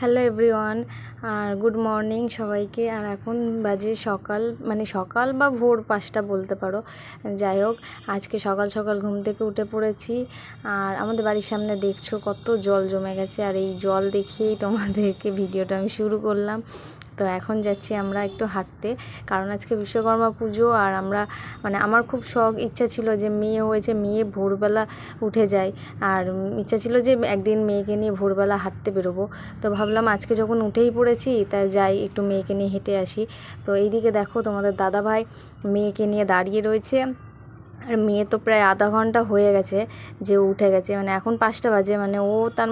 Hello everyone, আর good morning সবাইকে। আর এখন বাজে সকাল সকাল বা ভোর 5টা বলতে পারো। যাই হোক, আজকে সকাল সকাল ঘুম থেকে উঠে পড়েছি। আর আমাদের বাড়ির সামনে দেখছো কত জল জমে গেছে, আর এই জল দেখেই তোমাদেরকে ভিডিওটা আমি শুরু করলাম। তো এখন যাচ্ছি আমরা একটু হাঁটতে, কারণ আজকে বিশ্বকর্মা পুজো। আর আমরা আমার খুব ইচ্ছা ছিল যে মেয়ে হয়েছে, মেয়ে ভোরবেলা উঠে যায়। আর ইচ্ছা ছিল যে একদিন মেয়েকে নিয়ে ভোরবেলা হাঁটতে বেরোবো। তো ভাবলাম আজকে যখন উঠেই পড়েছি তাই যাই, একটু মেয়েকে নিয়ে হেঁটে আসি। তো এইদিকে দেখো তোমাদের দাদাভাই মেয়েকে নিয়ে দাঁড়িয়ে রয়েছে। আর মেয়ে তো প্রায় আধা ঘন্টা হয়ে গেছে যে উঠে গেছে। এখন 5টা বাজে, ও তার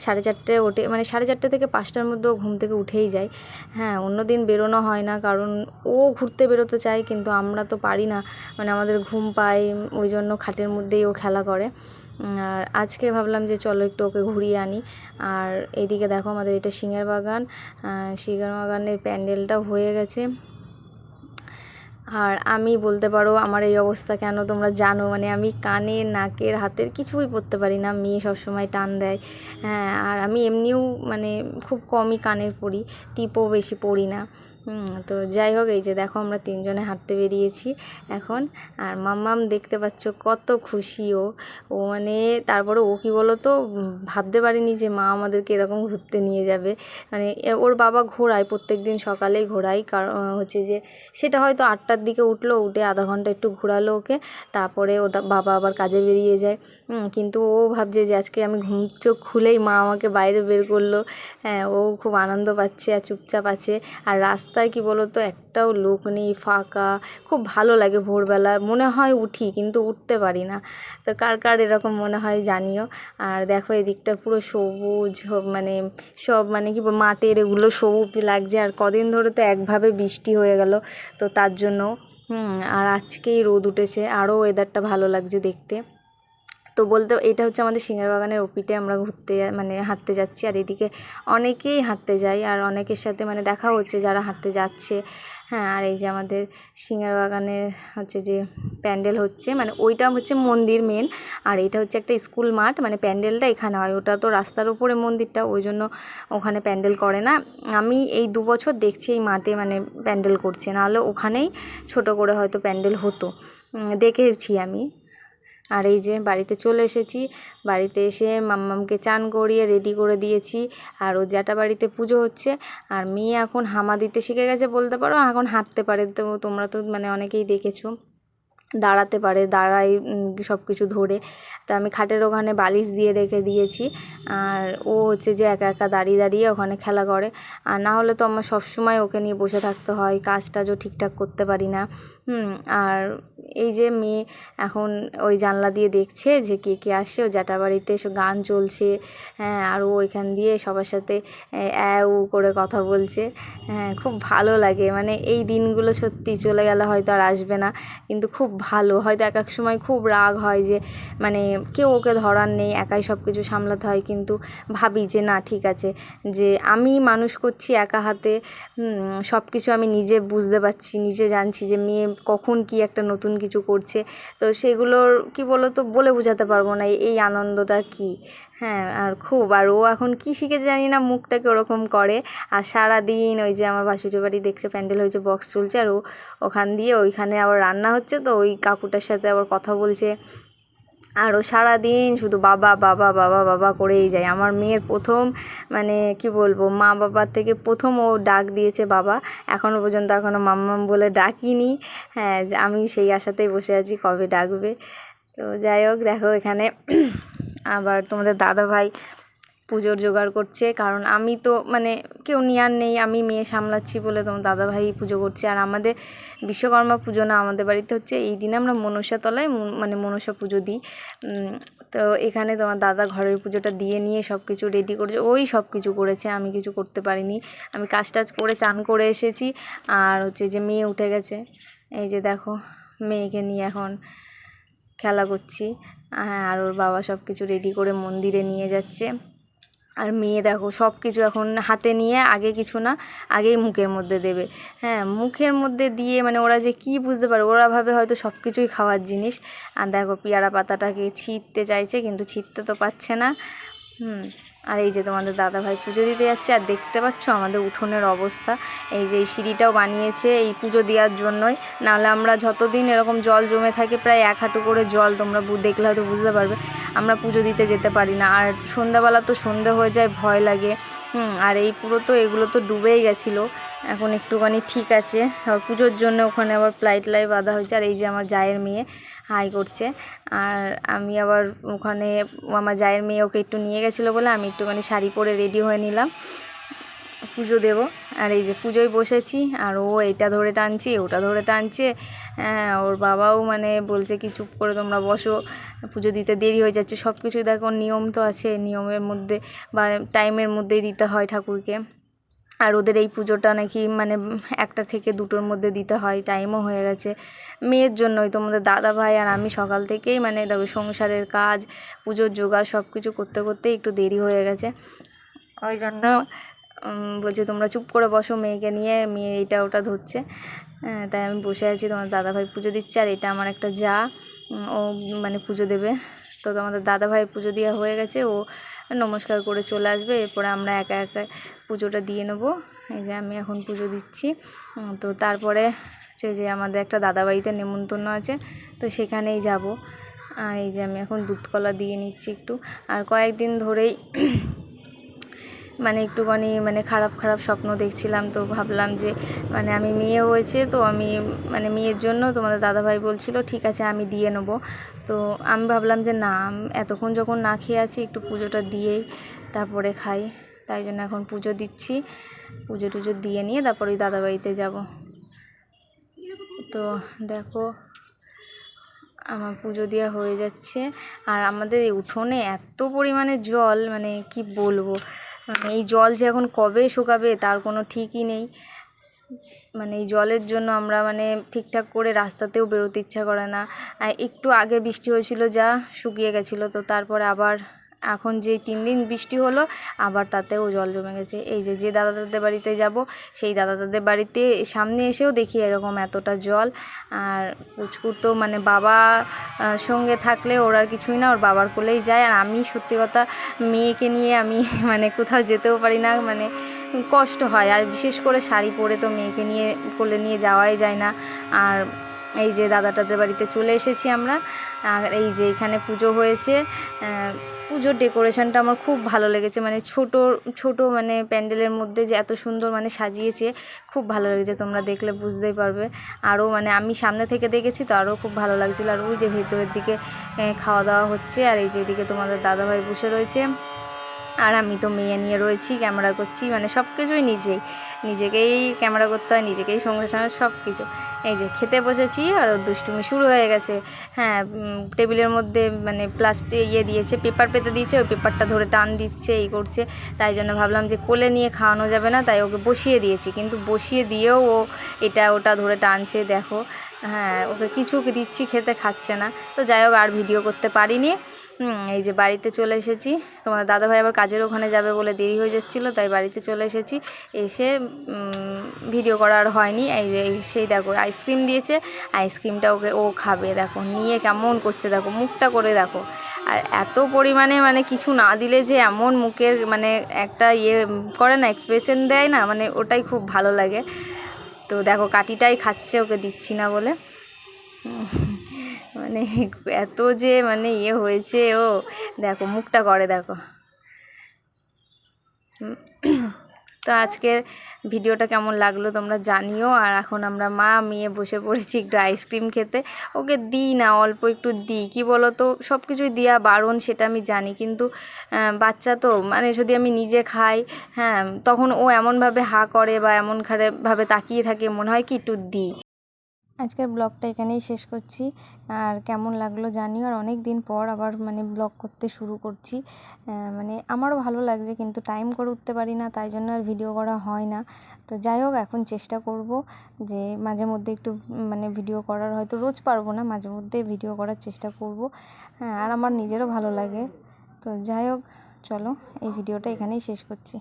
4:30 ওঠে, 4:30 থেকে 5টার মধ্যে ও ঘুম থেকে উঠেই যায়। হ্যাঁ, অন্য দিন বেরোনো হয় না, কারণ ও ঘুরতে বেরোতে চায়, কিন্তু আমরা তো পারি না, আমাদের ঘুম পায়, ওই জন্য খাটের মধ্যেই ও খেলা করে। আর আজকে ভাবলাম যে চলো একটু ওকে ঘুরিয়ে আনি। আর এইদিকে দেখো আমাদের এটা সিংহের বাগান, সিংহের বাগানের প্যান্ডেলটাও হয়ে গেছে। আর আমি বলতে পারো আমার এই অবস্থা কেন তোমরা জানো, আমি কানে নাকের হাতের কিছুই পরতে পারি না, মেয়ে সবসময় টান দেয়। হ্যাঁ, আর আমি এমনিও খুব কমই কানের পরি, টিপও বেশি পরি না। তো যাই হোক, এই যে দেখো আমরা 3জনে হাঁটতে বেরিয়েছি এখন। আর মাম্মাম দেখতে পাচ্ছ কত খুশি ও। তারপরে ও কি বলো তো, ভাবতে পারিনি যে মা আমাদেরকে এরকম ঘুরতে নিয়ে যাবে। ওর বাবা ঘোরায়, প্রত্যেক দিন সকালেই ঘোরায়, কারণ হচ্ছে যে সেটা হয়তো 8টার দিকে উঠলো, উঠে আধা ঘন্টা একটু ঘোরালো ওকে, তারপরে ওর বাবা আবার কাজে বেরিয়ে যায়। কিন্তু ও ভাবছে যে আজকে আমি ঘুম চোখ খুলেই মা আমাকে বাইরে বের করলো। হ্যাঁ, ও খুব আনন্দ পাচ্ছে আর চুপচাপ আছে। আর রাস্তায় কি বলো তো, একটাও লোক নেই, ফাঁকা, খুব ভালো লাগে ভোরবেলা। মনে হয় উঠি, কিন্তু উঠতে পারি না। তো কার কার এরকম মনে হয় জানিও। আর দেখো এদিকটা পুরো সবুজ, সব কি মাঠের এগুলো সবুজ লাগছে। আর কদিন ধরে তো একভাবে বৃষ্টি হয়ে গেল, তো তার জন্য আর আজকেই রোদ উঠেছে, আরও ওয়েদারটা ভালো লাগছে দেখতে। তো বলতে এটা হচ্ছে আমাদের সিংহের বাগানের ওপিটে আমরা ঘুরতে হাঁটতে যাচ্ছি। আর এদিকে অনেকেই হাঁটতে যায়, আর অনেকের সাথে দেখা হচ্ছে যারা হাঁটতে যাচ্ছে। হ্যাঁ, আর এই যে আমাদের সিংহের বাগানের হচ্ছে যে প্যান্ডেল হচ্ছে, ওইটা হচ্ছে মন্দির মেন, আর এটা হচ্ছে একটা স্কুল মাঠ। প্যান্ডেলটা এখানে হয়, ওটা তো রাস্তার উপরে মন্দিরটা, ওই জন্য ওখানে প্যান্ডেল করে না। আমি এই 2 বছর দেখছি এই মাঠে প্যান্ডেল করছে, নাহলে ওখানেই ছোট করে হয়তো প্যান্ডেল হতো, দেখেছি আমি। আর এই যে বাড়িতে চলে এসেছি, বাড়িতে এসে মাম্মামকে চান করিয়ে রেডি করে দিয়েছি। আর ও জ্যাঠা বাড়িতে পুজো হচ্ছে। আর মেয়ে এখন হামা দিতে শিখে গেছে বলতে পারো, এখন হাঁটতে পারে। তো তোমরা তো অনেকেই দেখেছো, দাঁড়াতে পারে, দাঁড়াই সব কিছু ধরে। তো আমি খাটের ওখানে বালিশ দিয়ে রেখে দিয়েছি। আর ও হচ্ছে যে একা একা দাঁড়িয়ে দাঁড়িয়ে ওখানে খেলা করে। আর না হলে তো আমার সবসময় ওকে নিয়ে বসে থাকতে হয়, কাজ টাজও ঠিকঠাক করতে পারি না। আর এই যে মেয়ে এখন ওই জানলা দিয়ে দেখছে যে কে কে আসছে, ও জ্যাঠা বাড়িতে এসে গান চলছে। হ্যাঁ, আর ও ওইখান দিয়ে সবার সাথে উ করে কথা বলছে। হ্যাঁ, খুব ভালো লাগে। এই দিনগুলো সত্যি চলে গেলে হয়তো আর আসবে না, কিন্তু খুব ভালো। হয়তো এক এক সময় খুব রাগ হয় যে কেউ ওকে ধরার নেই, একাই সব কিছু সামলাতে হয়, কিন্তু ভাবি যে না, ঠিক আছে, যে আমি মানুষ করছি একা হাতে, সব কিছু আমি নিজে বুঝতে পারছি, নিজে জানছি যে মেয়ে কখন কি একটা নতুন কিছু করছে। তো সেগুলোর কি বলো তো, বলে বোঝাতে পারবো না এই আনন্দটা কি। হ্যাঁ, আর ও এখন কি শিখেছে জানি না, মুখটাকে ওরকম করে। আর সারাদিন ওই যে আমার ভাসুরের বাড়ি দেখছে প্যান্ডেল হয়েছে, বক্স চলছে, আর ও ওখান দিয়ে ওইখানে আবার রান্না হচ্ছে, তো ওই কাকুটার সাথে আবার কথা বলছে। আর ও সারাদিন শুধু বাবা বাবা বাবা বাবা করেই যায়। আমার মেয়ের প্রথম কি বলবো, মা বাবার থেকে প্রথম ও ডাক দিয়েছে বাবা, এখনও পর্যন্ত মাম্মাম বলে ডাকিনি। হ্যাঁ, আমি সেই আশাতেই বসে আছি কবে ডাকবে। তো যাই হোক, দেখো এখানে আবার তোমাদের দাদা ভাই পুজোর জোগাড় করছে, কারণ আমি তো কেউ নেওয়ার নেই, আমি মেয়ে সামলাচ্ছি বলে তোমার দাদাভাই পুজো করছে। আর আমাদের বিশ্বকর্মা পুজো না, আমাদের বাড়িতে হচ্ছে এই দিনে আমরা মনসা তলায় মনসা পুজো দিই। তো এখানে তোমার দাদা ঘরের পুজোটা দিয়ে নিয়ে সব কিছু রেডি করেছে, ওই সব কিছু করেছে, আমি কিছু করতে পারিনি। আমি কাজ টাজ করে চান করে এসেছি। আর হচ্ছে যে মেয়ে উঠে গেছে, এই যে দেখো মেয়েকে নিয়ে এখন খেলা করছি। হ্যাঁ, আর ওর বাবা সব কিছু রেডি করে মন্দিরে নিয়ে যাচ্ছে। আর মেয়ে দেখো সব কিছু এখন হাতে নিয়ে, আগে কিছু না, আগেই মুখের মধ্যে দেবে। হ্যাঁ, মুখের মধ্যে দিয়ে ওরা যে কি বুঝতে পারে, ওরা ভাবে হয়তো সব কিছুই খাওয়ার জিনিস। আর দেখো পেয়ারা পাতাটাকে ছিঁড়তে চাইছে, কিন্তু ছিঁড়তে তো পারছে না। আর এই যে তোমাদের দাদাভাই পুজো দিতে যাচ্ছে। আর দেখতে পাচ্ছ আমাদের উঠোনের অবস্থা, এই যে এই সিঁড়িটাও বানিয়েছে এই পুজো দেওয়ার জন্যই, নাহলে আমরা যতদিন এরকম জল জমে থাকে প্রায় 1 হাঁটু করে জল, তোমরা দেখলে হয়তো বুঝতে পারবে, আমরা পুজো দিতে যেতে পারি না। আর সন্ধ্যাবেলা তো সন্ধে হয়ে যায়, ভয় লাগে। আর এই পুরো তো এগুলো তো ডুবেই গেছিলো, এখন একটুখানি ঠিক আছে। আর পুজোর জন্য ওখানে আবার প্লাইট বাঁধা হয়েছে। আর এই যে আমার জায়ের মেয়ে হাই করছে, আর আমি আবার ওখানে আমার জায়ের মেয়ে ওকে একটু নিয়ে গেছিলো বলে আমি একটুখানি শাড়ি পরে রেডি হয়ে নিলাম, পুজো দেব। আর এই যে পুজোয় বসেছি, আর ও এটা ধরে টানছে ওটা ধরে টানছে। হ্যাঁ, ওর বাবাও মানে বলছে কি চুপ করে তোমরা বসো, পুজো দিতে দেরি হয়ে যাচ্ছে। সব কিছুই দেখো নিয়ম তো আছে, নিয়মের মধ্যে বা টাইমের মধ্যেই দিতে হয় ঠাকুরকে। আর ওদের এই পুজোটা নাকি মানে 1টা থেকে 2টোর মধ্যে দিতে হয়, টাইমও হয়ে গেছে। মেয়ের জন্যই তোমাদের দাদাভাই আর আমি সকাল থেকেই মানে দেখো সংসারের কাজ, পুজোর জোগাড় সব কিছু করতে করতে একটু দেরি হয়ে গেছে। ওই জন্য বলছে তোমরা চুপ করে বসো মেয়েকে নিয়ে, মেয়ে এইটা ওটা ধরছে। তাই আমি বসে আছি, তোমার দাদাভাই পুজো দিচ্ছে। আর এটা আমার একটা যা, ও মানে পুজো দেবে। তো তোমাদের দাদাভাই পুজো দেওয়া হয়ে গেছে, ও নমস্কার করে চলে আসবে, এরপরে আমরা একা একা পুজোটা দিয়ে নেবো। এই যে আমি এখন পুজো দিচ্ছি। তো তারপরে যে আমাদের একটা দাদাবাড়িতে নেমন্তন্ন আছে, তো সেখানেই যাব। আর এই যে আমি এখন দুধ কলা দিয়ে নিচ্ছি একটু। আর কয়েকদিন ধরেই মানে একটুখানি মানে খারাপ স্বপ্ন দেখছিলাম, তো ভাবলাম যে মানে আমি মেয়ে হয়েছে, তো আমি মানে মেয়ের জন্য তোমাদের দাদাভাই বলছিল ঠিক আছে আমি দিয়ে নেবো। তো আমি ভাবলাম যে না, এতক্ষণ যখন না খেয়ে আছি একটু পুজোটা দিয়েই তারপরে খাই। তাই জন্য এখন পুজো দিচ্ছি, পুজো টুজো দিয়ে নিয়ে তারপর ওই দাদাবাড়িতে যাব। তো দেখো আমার পুজো দেওয়া হয়ে যাচ্ছে। আর আমাদের এই উঠোনে এত পরিমাণে জল, মানে কি বলবো, মানে এই জল যে এখন কবে শুকাবে তার কোনো ঠিকই নেই। মানে এই জলের জন্য আমরা মানে ঠিকঠাক করে রাস্তাতেও বেরোতে ইচ্ছা করে না। একটু আগে বৃষ্টি হয়েছিল, যা শুকিয়ে গেছিলো, তো তারপরে আবার এখন যে 3 দিন বৃষ্টি হলো আবার তাতেও জল জমে গেছে। এই যে দাদাদের বাড়িতে যাব, সেই দাদাদের বাড়িতে সামনে এসেও দেখি এরকম এতটা জল। আর পুচকুর তো মানে বাবা সঙ্গে থাকলে ওর আর কিছুই না, ওর বাবার কোলেই যায়। আর আমি সত্যি কথা মেয়েকে নিয়ে আমি মানে কোথাও যেতেও পারি না, মানে কষ্ট হয়। আর বিশেষ করে শাড়ি পরে তো মেয়েকে নিয়ে কোলে নিয়ে যাওয়াই যায় না। আর এই যে দাদাটাদের বাড়িতে চলে এসেছি আমরা। আর এই যে এখানে পুজো হয়েছে, পুজোর ডেকোরেশনটা আমার খুব ভালো লেগেছে, মানে ছোট মানে প্যান্ডেলের মধ্যে যে এত সুন্দর মানে সাজিয়েছে, খুব ভালো লেগেছে, তোমরা দেখলে বুঝতেই পারবে। আরও মানে আমি সামনে থেকে দেখেছি তো আরও খুব ভালো লাগছিলো। আর ওই যে ভেতরের দিকে খাওয়া দাওয়া হচ্ছে, আর এই যে এদিকে তোমাদের দাদাভাই বসে রয়েছে, আর আমি তো মেয়ে নিয়ে রয়েছি, ক্যামেরা করছি, মানে সব কিছুই নিজেকেই ক্যামেরা করতে হয়, নিজেকেই সঙ্গে সব কিছু। এই যে খেতে বসেছি আর ওর দুষ্টুমি শুরু হয়ে গেছে। হ্যাঁ, টেবিলের মধ্যে মানে প্লাস্টিক দিয়েছে, পেপার পেতে দিয়েছে, ওই পেপারটা ধরে টান দিচ্ছে, এই করছে। তাই জন্য ভাবলাম যে কোলে নিয়ে খাওয়ানো যাবে না, তাই ওকে বসিয়ে দিয়েছি, কিন্তু বসিয়ে দিয়েও ও এটা ওটা ধরে টানছে দেখো। হ্যাঁ, ওকে কিছু দিচ্ছি খেতে, খাচ্ছে না। তো যাই হোক, আর ভিডিও করতে পারিনি। এই যে বাড়িতে চলে এসেছি, তোমাদের দাদাভাই আবার কাজের ওখানে যাবে বলে দেরি হয়ে যাচ্ছিলো, তাই বাড়িতে চলে এসেছি। এসে ভিডিও করা আর হয়নি। এই যে সেই দেখো আইসক্রিম দিয়েছে, আইসক্রিমটা ও খাবে, দেখো নিয়ে কেমন করছে, দেখো মুখটা করে দেখো। আর এত পরিমাণে মানে কিছু না দিলে যে এমন মুখের মানে একটা করে না, এক্সপ্রেশন দেয় না, মানে ওটাই খুব ভালো লাগে। তো দেখো কাটিটাই খাচ্ছে, ওকে দিচ্ছি না বলে। মানে এত যে মানে হয়েছে, ও দেখো মুখটা করে দেখো। তো আজকের ভিডিওটা কেমন লাগলো তোমরা জানিও। আর এখন আমরা মা মেয়ে বসে পড়েছি একটু আইসক্রিম খেতে। ওকে দিই না, অল্প একটু দিই, কী বলো তো, সব কিছুই দেওয়া বারণ সেটা আমি জানি, কিন্তু বাচ্চা তো মানে যদি আমি নিজে খাই, হ্যাঁ, তখন ও এমনভাবে হা করে বা এমন ভাবে তাকিয়ে থাকে, মনে হয় কি একটু দিই। আজকের ব্লগটা এখানেই শেষ করছি। আর কেমন লাগলো জানিও। আর অনেক দিন পর আবার মানে ব্লগ করতে শুরু করছি, মানে আমারও ভালো লাগছে, কিন্তু টাইম করে উঠতে পারি না, তাই জন্য আর ভিডিও করা হয় না। তো যাই হোক, এখন চেষ্টা করব যে মাঝে মধ্যে একটু মানে ভিডিও করার, হয়তো রোজ পারবো না, মাঝে মধ্যে ভিডিও করার চেষ্টা করব। হ্যাঁ, আর আমার নিজেরও ভালো লাগে। তো যাই হোক, চলো এই ভিডিওটা এখানেই শেষ করছি।